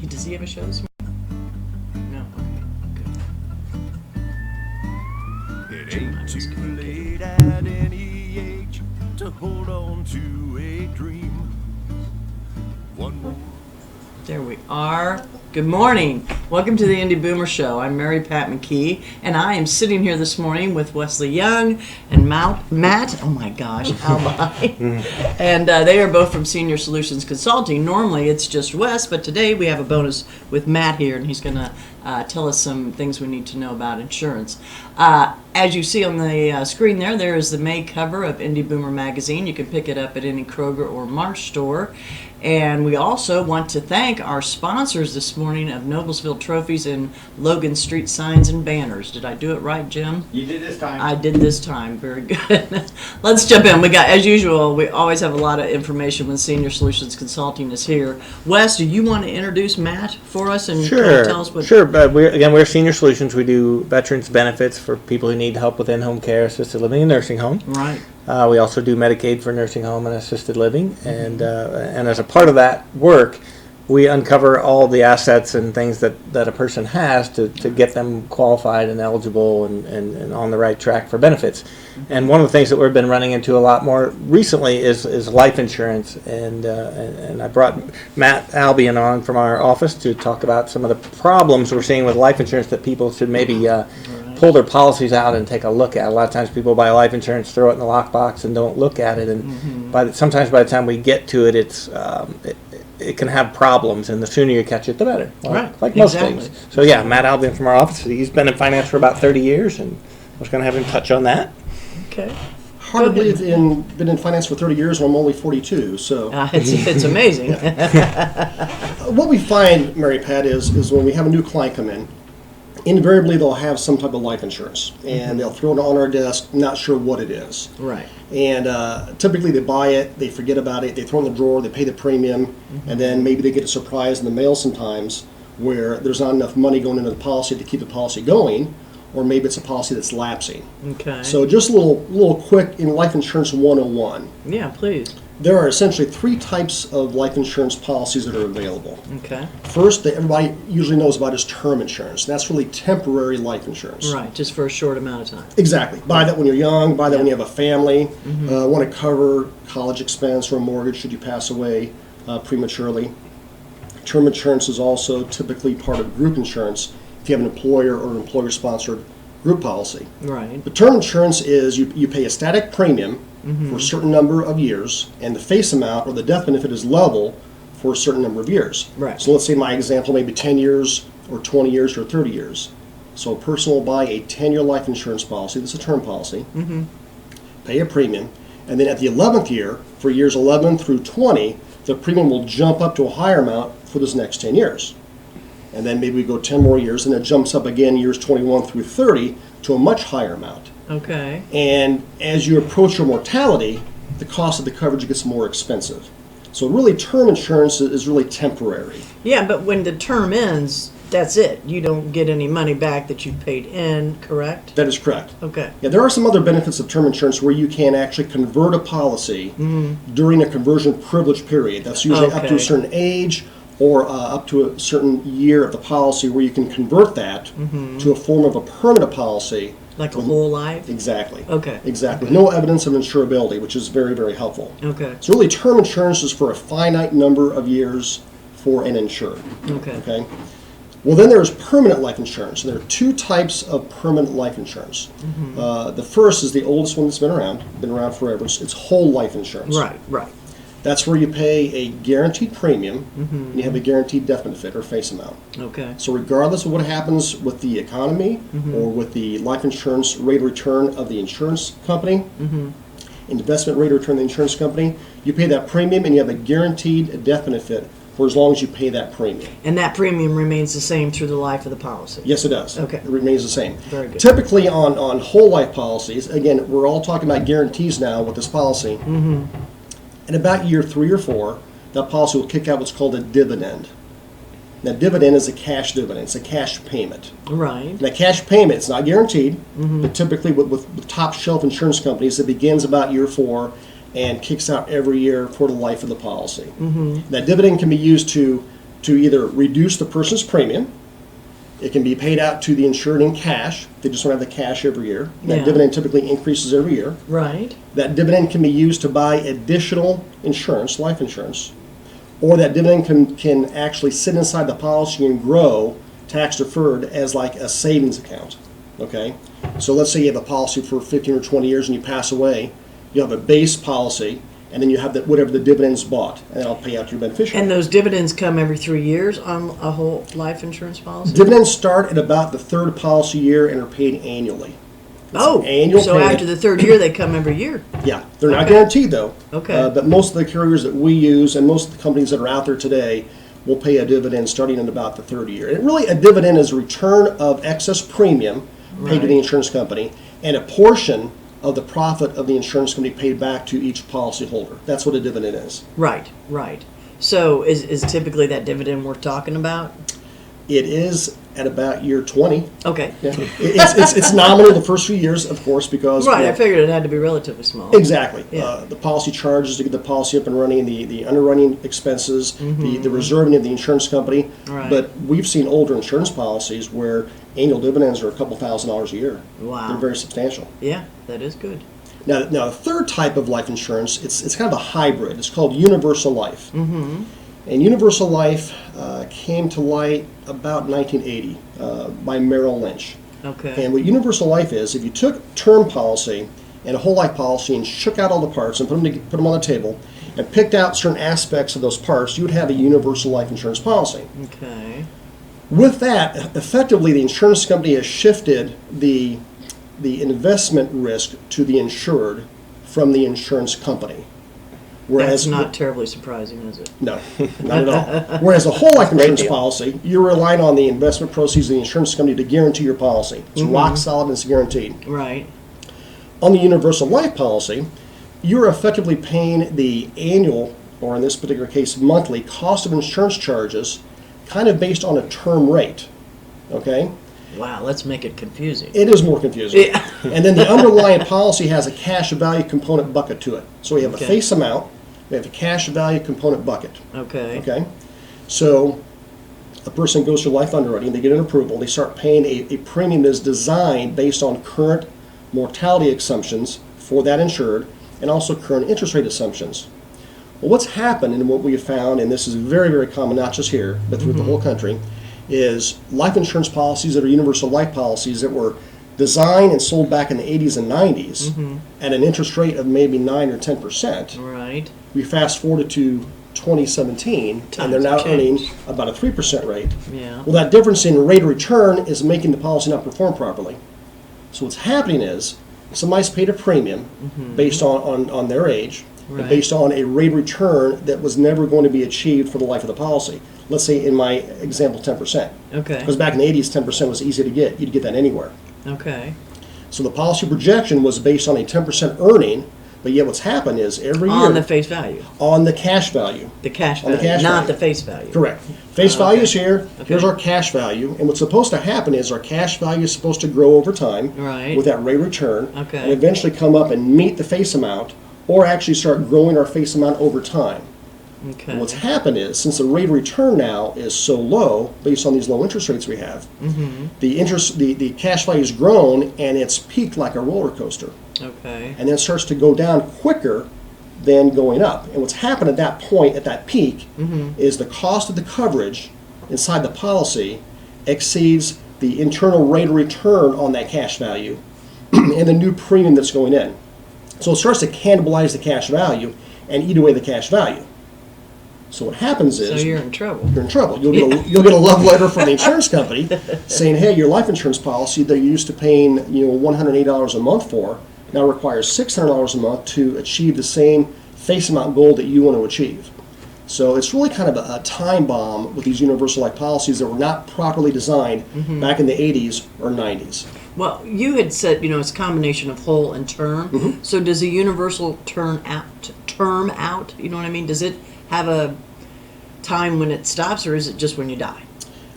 Does he have a show this morning? No. Okay, good. It ain't too late at any age to hold on to a dream. There we are. Good morning. Welcome to the Indy Boomer Show. I'm Mary Pat McKee, and I am sitting here this morning with Wesley Young and Matt. Oh my gosh, Albine. And they are both from Senior Solutions Consulting. Normally it's just Wes, but today we have a bonus with Matt here, and he's going to tell us some things we need to know about insurance. As you see on the screen there is the May cover of Indy Boomer magazine. You can pick it up at any Kroger or Marsh store. And we also want to thank our sponsors this morning of Noblesville Trophies and Logan Street Signs and Banners. Did I do it right, Jim? You did this time. I did this time. Very good. Let's jump in. We got, as usual, we always have a lot of information when Senior Solutions Consulting is here. Wes, do you want to introduce Matt for us and tell us what? Sure. But we're Senior Solutions. We do veterans benefits for people who need help with in-home care, assisted living, and nursing home. Right. We also do Medicaid for nursing home and assisted living, and as a part of that work, we uncover all the assets and things that a person has to get them qualified and eligible and on the right track for benefits. And one of the things that we've been running into a lot more recently is life insurance, and I brought Matt Albion on from our office to talk about some of the problems we're seeing with life insurance that people should maybe pull their policies out and take a look at. A lot of times people buy life insurance, throw it in the lockbox, and don't look at it. And sometimes by the time we get to it, it can have problems. And the sooner you catch it, the better. Like most things. So yeah, Matt Albion from our office. He's been in finance for about 30 years, and I was going to have him touch on that. Okay. Hard to believe been in finance for 30 years, and I'm only 42. So it's amazing. What we find, Mary Pat, is when we have a new client come in, invariably they'll have some type of life insurance, and they'll throw it on our desk, not sure what it is. Right. And typically they buy it, they forget about it, they throw it in the drawer, they pay the premium, and then maybe they get a surprise in the mail sometimes where there's not enough money going into the policy to keep the policy going, or maybe it's a policy that's lapsing. Okay. So just a little quick in life insurance 101. Yeah, please. There are essentially three types of life insurance policies that are available. Okay. First, that everybody usually knows about is term insurance. That's really temporary life insurance. Right, just for a short amount of time. Exactly. Buy that when you're young, buy that when you have a family, want to cover college expense or a mortgage should you pass away prematurely. Term insurance is also typically part of group insurance if you have an employer or an employer-sponsored group policy. Right. The term insurance is you pay a static premium for a certain number of years, and the face amount or the death benefit is level for a certain number of years. Right. So let's say my example, maybe 10 years or 20 years or 30 years. So a person will buy a 10-year life insurance policy, this is a term policy, pay a premium, and then at the 11th year, for years 11 through 20, the premium will jump up to a higher amount for those next 10 years. And then maybe we go 10 more years, and it jumps up again years 21 through 30 to a much higher amount. Okay. And as you approach your mortality, the cost of the coverage gets more expensive. So really, term insurance is really temporary. Yeah, but when the term ends, that's it. You don't get any money back that you paid in, correct? That is correct. Okay. Yeah, there are some other benefits of term insurance where you can actually convert a policy during a conversion privilege period. That's usually up to a certain age or up to a certain year of the policy where you can convert that to a form of a permanent policy. Like a whole life? Exactly. Okay. Exactly. No evidence of insurability, which is very, very helpful. Okay. So really, term insurance is for a finite number of years for an insured. Okay. Well, then there's permanent life insurance. And there are two types of permanent life insurance. The first is the oldest one that's been around forever. It's whole life insurance. Right. That's where you pay a guaranteed premium and you have a guaranteed death benefit or face amount. Okay. So regardless of what happens with the economy or with the life insurance rate of return of the insurance company, investment rate of return of the insurance company, you pay that premium and you have a guaranteed death benefit for as long as you pay that premium. And that premium remains the same through the life of the policy? Yes, it does. Okay. It remains the same. Very good. Typically on whole life policies, again, we're all talking about guarantees now with this policy. In about year 3 or 4, that policy will kick out what's called a dividend. Now, dividend is a cash dividend. It's a cash payment. Right. Now, cash payment, it's not guaranteed, but typically with top shelf insurance companies, it begins about year 4 and kicks out every year for the life of the policy. That dividend can be used to to either reduce the person's premium. It can be paid out to the insured in cash. They just don't have the cash every year. That Yeah. dividend typically increases every year. Right. That dividend can be used to buy additional insurance, life insurance, or that dividend can actually sit inside the policy and grow tax deferred as like a savings account. Okay? So let's say you have a policy for 15 or 20 years and you pass away. You have a base policy, and then you have whatever the dividends bought, and that'll pay out to your beneficiary. And those dividends come every 3 years on a whole life insurance policy? Dividends start at about the third policy year and are paid annually. Oh, annual so payment. after the third year, they come every year. Yeah, they're not Okay. guaranteed though. Okay. But most of the carriers that we use and most of the companies that are out there today will pay a dividend starting in about the third year. And really, a dividend is a return of excess premium paid to the Right. insurance company, and a portion of the profit of the insurance company paid back to each policyholder. That's what a dividend is. Right, right. So is typically that dividend worth talking about? It is at about year 20. Okay. Yeah. It's nominal the first few years, of course, because Right, I figured it had to be relatively small. exactly. Yeah. The policy charges to get the policy up and running, the underwriting expenses, the reserving of the insurance company. Right. But we've seen older insurance policies where annual dividends are a couple $1,000s a year. Wow. They're very substantial. Yeah, that is good. Now the third type of life insurance, it's kind of a hybrid. It's called universal life. Mm-hmm. And universal life came to light about 1980 by Merrill Lynch. Okay. And what universal life is, if you took term policy and a whole life policy and shook out all the parts and put them on the table and picked out certain aspects of those parts, you would have a universal life insurance policy. Okay. With that, effectively, the insurance company has shifted the investment risk to the insured from the insurance company. That's not terribly surprising, is it? No, not at all. Whereas a whole life insurance policy, you're relying on the investment proceeds of the insurance company to guarantee your policy. It's rock solid and it's guaranteed. Right. On the universal life policy, you're effectively paying the annual, or in this particular case, monthly cost of insurance charges, kind of based on a term rate. Okay? Wow, let's make it confusing. It is more confusing. Yeah. And then the underlying policy has a cash value component bucket to it. So we have Okay. a face amount, we have a cash value component bucket. Okay. Okay? So a person goes through life underwriting, they get an approval, they start paying a premium that is designed based on current mortality assumptions for that insured and also current interest rate assumptions. Well, what's happened and what we have found, and this is very, very common, not just here, but throughout the whole country, is life insurance policies that are universal life policies that were designed and sold back in the 80s and 90s at an interest rate of maybe 9 or 10%. Right. We fast forward to 2017, and they're now Times have earning changed. about a 3% rate. Yeah. Well, that difference in rate of return is making the policy not perform properly. So what's happening is somebody's paid a premium based on their age, and Right. based on a rate of return that was never going to be achieved for the life of the policy. Let's say in my example 10%. Okay. Because back in the 80s, 10% was easy to get. You'd get that anywhere. Okay. So the policy projection was based on a 10% earning, but yet what's happened is every year On the face value. on the cash value. The cash On the value, cash not value. the face value. Correct. Face value is here. Okay. Here's our cash value. And what's supposed to happen is our cash value is supposed to grow over time Right. with that rate of return Okay. and eventually come up and meet the face amount or actually start growing our face amount over time. Okay. And what's happened is, since the rate of return now is so low, based on these low interest rates we have, the cash value has grown and it's peaked like a roller coaster, Okay. and then starts to go down quicker than going up. And what's happened at that point, at that peak, is the cost of the coverage inside the policy exceeds the internal rate of return on that cash value and the new premium that's going in. So it starts to cannibalize the cash value and eat away the cash value. So what happens So is you're in trouble. you're in trouble. You'll get a love letter from the insurance company saying, "Hey, your life insurance policy that you're used to paying $108 a month for now requires $600 a month to achieve the same face amount goal that you want to achieve." So it's really kind of a time bomb with these universal life policies that were not properly designed back in the 80s or 90s. Well, you had said, it's a combination of whole and term. So does a universal term out, you know what I mean? Does it have a time when it stops, or is it just when you die?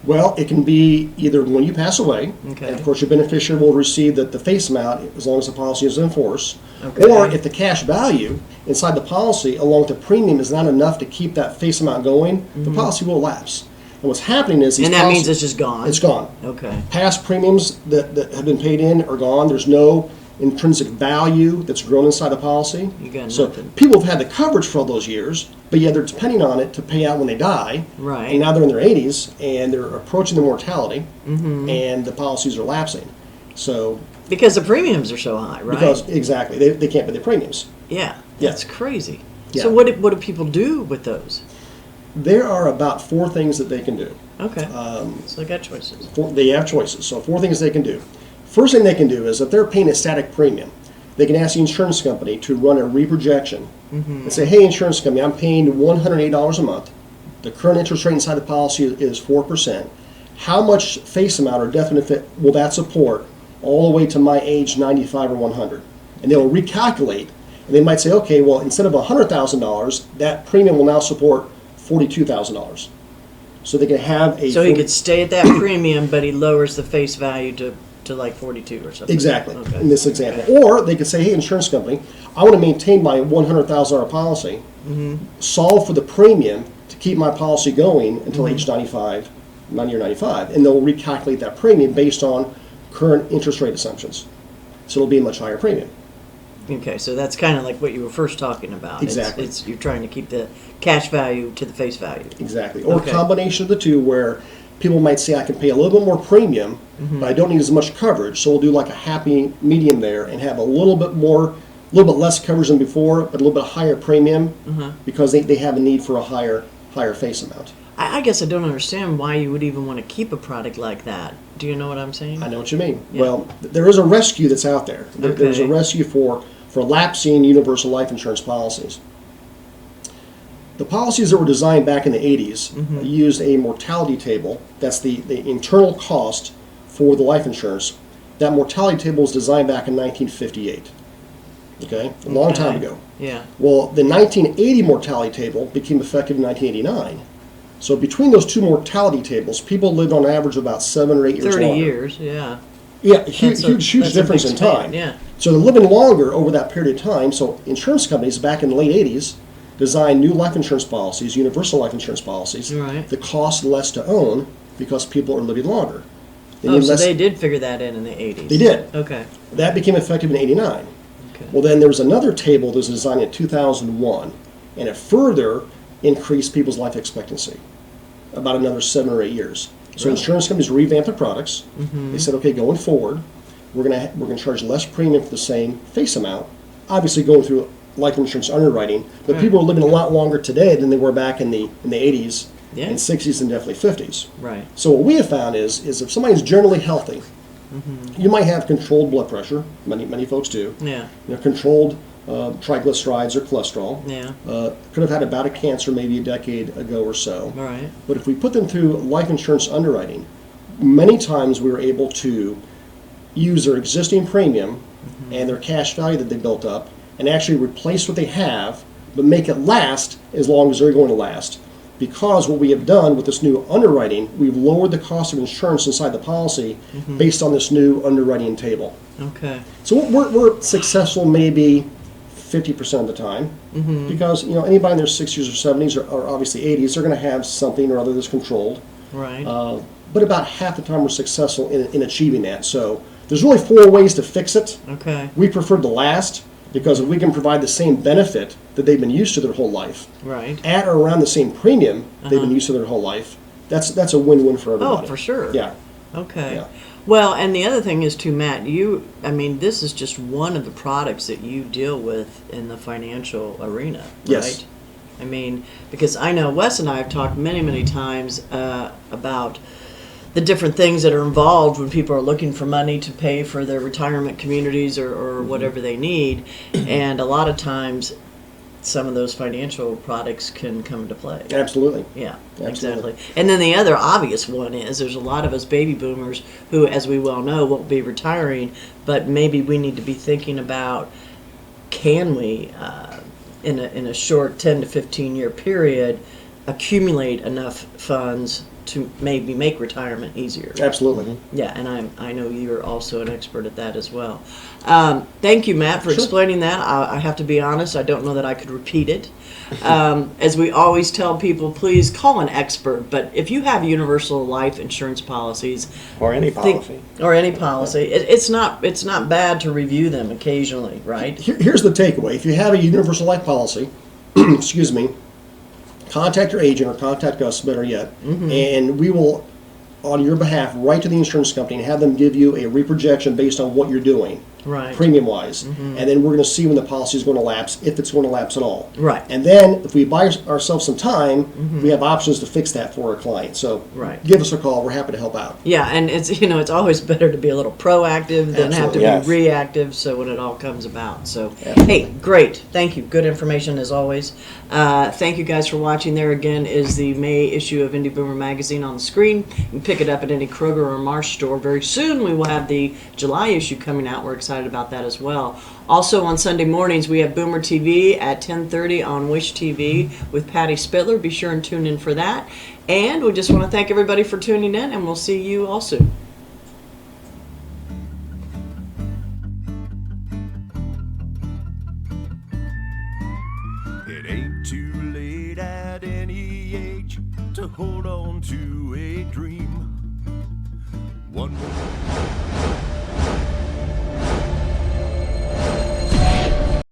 Well, it can be either when you pass away, Okay. and of course your beneficiary will receive the face amount as long as the policy is in force, Okay. or if the cash value inside the policy along with the premium is not enough to keep that face amount going, the policy will lapse. And what's happening is these And that means policies- it's just gone? it's gone. Okay. Past premiums that have been paid in are gone. There's no intrinsic value that's grown inside the policy. You got So nothing. people have had the coverage for all those years, but yet they're depending on it to pay out when they die. Right. And now they're in their 80s and they're approaching the mortality, Mm-hmm. and the policies are lapsing. So Because the premiums are so high, right? because exactly they can't pay the premiums. Yeah, Yeah. that's crazy. Yeah. So what do people do with those? There are about 4 things that they can do. Okay. So they got choices. They have choices. So 4 things they can do. First thing they can do is if they're paying a static premium, they can ask the insurance company to run a reprojection and say, hey, insurance company, I'm paying $108 a month. The current interest rate inside the policy is 4%. How much face amount or death benefit will that support all the way to my age 95 or 100? And they'll recalculate. And they might say, okay, well, instead of $100,000, that premium will now support $42,000. So they can have a... So he could stay at that premium, but he lowers the face value to like 42 or something. Exactly, Okay. in this example. Or they could say, hey, insurance company, I want to maintain my $100,000 policy, solve for the premium to keep my policy going until age 95, 90 or 95, and they'll recalculate that premium based on current interest rate assumptions. So it'll be a much higher premium. Okay, so that's kind of like what you were first talking about. Exactly. It's you're trying to keep the cash value to the face value. Exactly. Or Okay. a combination of the two where people might say, I can pay a little bit more premium, but I don't need as much coverage, so we'll do like a happy medium there and have a little bit less coverage than before, but a little bit higher premium because they have a need for a higher face amount. I guess I don't understand why you would even want to keep a product like that. Do you know what I'm saying? I know what you mean. Yeah. Well, there is a rescue that's out there. There's a Okay. rescue for lapsing universal life insurance policies. The policies that were designed back in the 80s used a mortality table. That's the internal cost for the life insurance. That mortality table was designed back in 1958. Okay? A long time Okay. ago. Yeah. Well, the 1980 mortality table became effective in 1989. So between those two mortality tables, people lived on average about 7 or 8 years 30 longer. years, yeah. Yeah, huge That's a difference big in span, time. yeah. So they're living longer over that period of time. So insurance companies back in the late 80s designed new life insurance policies, universal life insurance policies. Right. The cost less to own because people are living longer. They Oh, need so less- they did figure that in the 80s. They did. Okay. That became effective in 89. Okay. Well, then there was another table that was designed in 2001, and it further increased people's life expectancy about another 7 or 8 years. So Really? insurance companies revamped their products. They said, okay, going forward, we're gonna charge less premium for the same face amount. Obviously, going through life insurance underwriting, but Right. people are living a lot longer today than they were back in the 80s Yeah. and 60s and definitely 50s. Right. So what we have found is if somebody's generally healthy, you might have controlled blood pressure. Many folks do. Yeah. Controlled triglycerides or cholesterol. Yeah. Could have had a bout of cancer maybe a decade ago or so. All right. But if we put them through life insurance underwriting, many times we were able to use their existing premium and their cash value that they built up and actually replace what they have, but make it last as long as they're going to last. Because what we have done with this new underwriting, we've lowered the cost of insurance inside the policy based on this new underwriting table. Okay. So we're successful maybe 50% of the time because anybody in their 60s or 70s or obviously 80s, they're going to have something or other that's controlled. Right. But about half the time we're successful in achieving that. So there's really 4 ways to fix it. Okay. We prefer the last because if we can provide the same benefit that they've been used to their whole life Right. at or around the same premium they've been used to their whole life, that's a win-win for everybody. Oh, for sure. Yeah. Okay. Yeah. Well, and the other thing is too, Matt, this is just one of the products that you deal with in the financial arena, right? Yes. I mean, because I know Wes and I have talked many, many times about the different things that are involved when people are looking for money to pay for their retirement communities or whatever they need. And a lot of times some of those financial products can come into play. Absolutely. Yeah, Absolutely. exactly. And then the other obvious one is there's a lot of us baby boomers who, as we well know, won't be retiring, but maybe we need to be thinking about, can we, in a short 10 to 15 year period, accumulate enough funds to maybe make retirement easier. Absolutely. Yeah, and I know you're also an expert at that as well. Thank you, Matt, for Sure. explaining that. I have to be honest, I don't know that I could repeat it. As we always tell people, please call an expert. But if you have universal life insurance policies, Or any policy. it's not bad to review them occasionally, right? Here's the takeaway. If you have a universal life policy, excuse me, contact your agent or contact us, better yet, and we will, on your behalf, write to the insurance company and have them give you a reprojection based on what you're doing, Right. premium-wise. And then we're going to see when the policy is going to lapse, if it's going to lapse at all. Right. And then, if we buy ourselves some time, we have options to fix that for our client. So Right. give us a call. We're happy to help out. Yeah, and it's always better to be a little proactive than have to be Absolutely. Yes. reactive. So when it all comes about, so hey, great, thank you, good information as always. Thank you guys for watching. There again is the May issue of Indy Boomer magazine on the screen. You can pick it up at any Kroger or Marsh store. Very soon we will have the July issue coming out. We're excited about that as well. Also on Sunday mornings we have Boomer TV at 10:30 on Wish TV with Patty Spittler. Be sure and tune in for that. And we just want to thank everybody for tuning in, and we'll see you all soon. It ain't too late at any age to hold on to a dream. One more